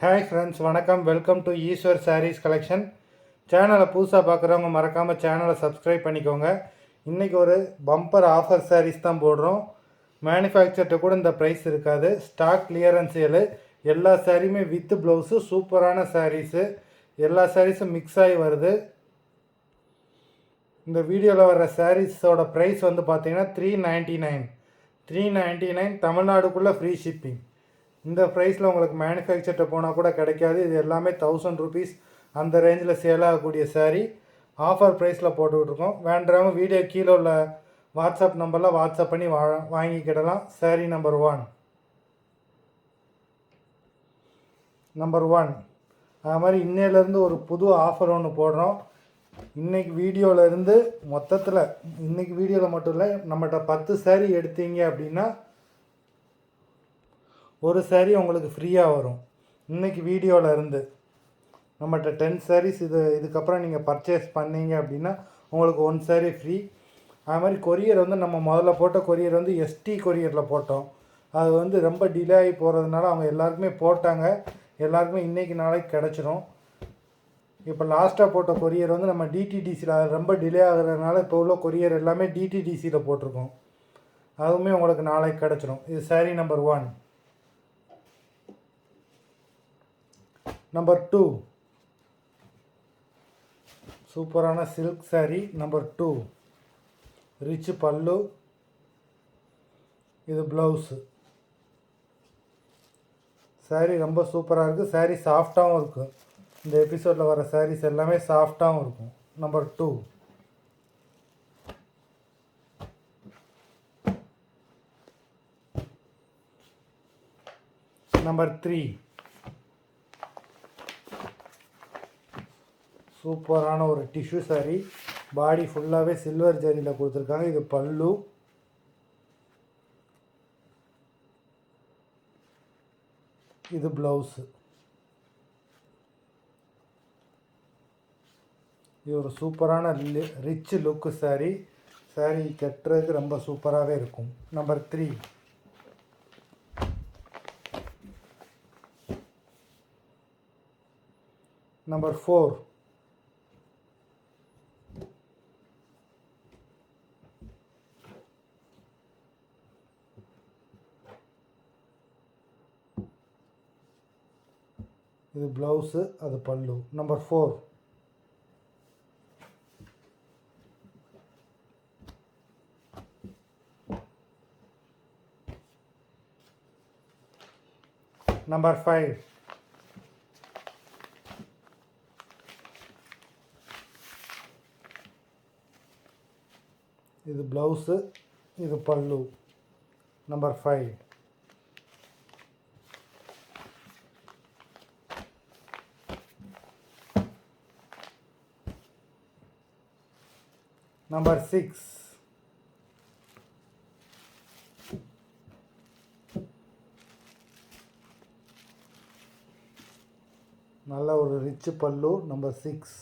Hi friends, வணக்கம். Welcome to Eswar sarees collection. சேனலை புதுசாக பார்க்குறவங்க மறக்காமல் சேனலை சப்ஸ்கிரைப் பண்ணிக்கோங்க. இன்றைக்கி ஒரு பம்பர் ஆஃபர் சாரீஸ் தான் போடுறோம். மேனுஃபேக்சர்கிட்ட கூட இந்த ப்ரைஸ் இருக்காது. Stock clearance sale. எல்லா சாரியுமே வித்து ப்ளவுஸு. சூப்பரான சாரீஸு. எல்லா சாரீஸும் மிக்ஸ் ஆகி வருது. இந்த வீடியோவில் வர்ற சாரீஸோட ப்ரைஸ் வந்து பார்த்தீங்கன்னா $399 தமிழ்நாடுக்குள்ளே ஃப்ரீ ஷிப்பிங். இந்த ப்ரைஸில் உங்களுக்கு மேனுஃபேக்சர்கிட்ட போனால் கூட கிடைக்காது. இது எல்லாமே ₹1000 அந்த ரேஞ்சில் சேல் ஆகக்கூடிய சாரீ. ஆஃபர் ப்ரைஸில் போட்டுக்கிட்டுருக்கோம். வேண்டவங்க வீடியோ கீழே உள்ள வாட்ஸ்அப் நம்பரில் வாட்ஸ்அப் பண்ணி வாங்கிக்கிடலாம். சாரீ நம்பர் 1 அது மாதிரி இன்னையிலேருந்து ஒரு புது ஆஃபர் ஒன்று போடுறோம். இன்றைக்கி வீடியோவிலேருந்து மொத்தத்தில் இன்றைக்கி வீடியோவில் மட்டும் இல்லை, நம்மகிட்ட 10 சாரீ எடுத்தீங்க அப்படின்னா ஒரு சாரீ உங்களுக்கு ஃப்ரீயாக வரும். இன்றைக்கி வீடியோவில் இருந்து நம்மகிட்ட 10 சாரீஸ் இதுக்கப்புறம் நீங்கள் பர்ச்சேஸ் பண்ணீங்க அப்படின்னா உங்களுக்கு 1 சாரீ ஃப்ரீ. அது மாதிரி கொரியர் வந்து நம்ம முதல்ல போட்ட கொரியர் வந்து எஸ்டி கொரியரில் போட்டோம். அது வந்து ரொம்ப டிலே ஆகி போகிறதுனால அவங்க எல்லாருக்குமே போட்டாங்க. எல்லாருக்குமே இன்றைக்கி நாளைக்கு கிடச்சிரும். இப்போ லாஸ்ட்டாக போட்ட கொரியர் வந்து நம்ம டிடிடிசியில் அது ரொம்ப டிலே ஆகுறதுனால இப்போ உள்ள கொரியர் எல்லாமே டிடிடிசியில் போட்டிருக்கோம். அதுவுமே உங்களுக்கு நாளைக்கு கிடச்சிரும். இது சாரீ நம்பர் 1. நம்பர் 2 சூப்பரான சில்க் சாரீ. நம்பர் 2 ரிச் பல்லு. இது ப்ளவுஸு. சாரீ ரொம்ப சூப்பராக இருக்குது. சாரீ சாஃப்டாகவும் இருக்கும். இந்த எபிசோடில் வர சாரீஸ் எல்லாமே சாஃப்டாகவும் இருக்கும். நம்பர் 2. நம்பர் 3 சூப்பரான ஒரு டிஷ்யூ சாரீ. பாடி ஃபுல்லாகவே சில்வர் ஜரியில் கொடுத்துருக்காங்க. இது பல்லு. இது ப்ளவுஸு. இது ஒரு சூப்பரான ரிச் லுக்கு சாரீ. சாரீ கட்டுறதுக்கு ரொம்ப சூப்பராகவே இருக்கும். நம்பர் 3. நம்பர் 4 இது ப்ளவுஸு, அது பல்லு. நம்பர் 4. நம்பர் 5 இது ப்ளவுஸு, இது பல்லு. நம்பர் 5. நம்பர் 6 நல்ல ஒரு ரிச் பல்லு. நம்பர் 6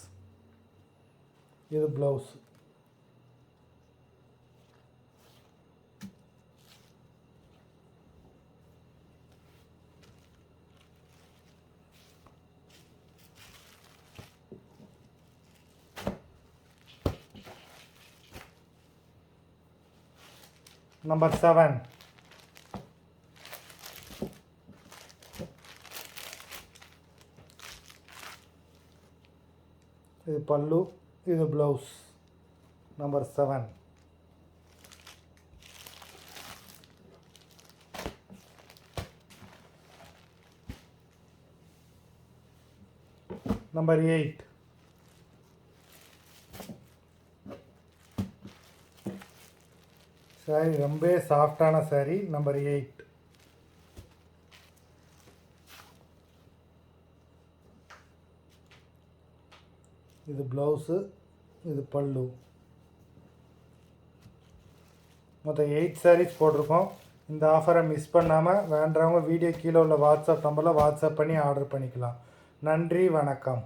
இது ப்ளவுஸ். நம்பர் 7 இது பல்லு, இது ப்ளவுஸ். நம்பர் 7. நம்பர் 8 சாரி ரொம்ப சாஃப்டான சாரீ. நம்பர் 8. இது ப்ளவுஸு, இது பல்லு. மொத்தம் 8 சாரீஸ் போட்டிருக்கோம். இந்த ஆஃபரை மிஸ் பண்ணாமல் வேண்டவங்க வீடியோ கீழே உள்ள வாட்ஸ்அப் நம்பரில் வாட்ஸ்அப் பண்ணி ஆர்டர் பண்ணிக்கலாம். நன்றி, வணக்கம்.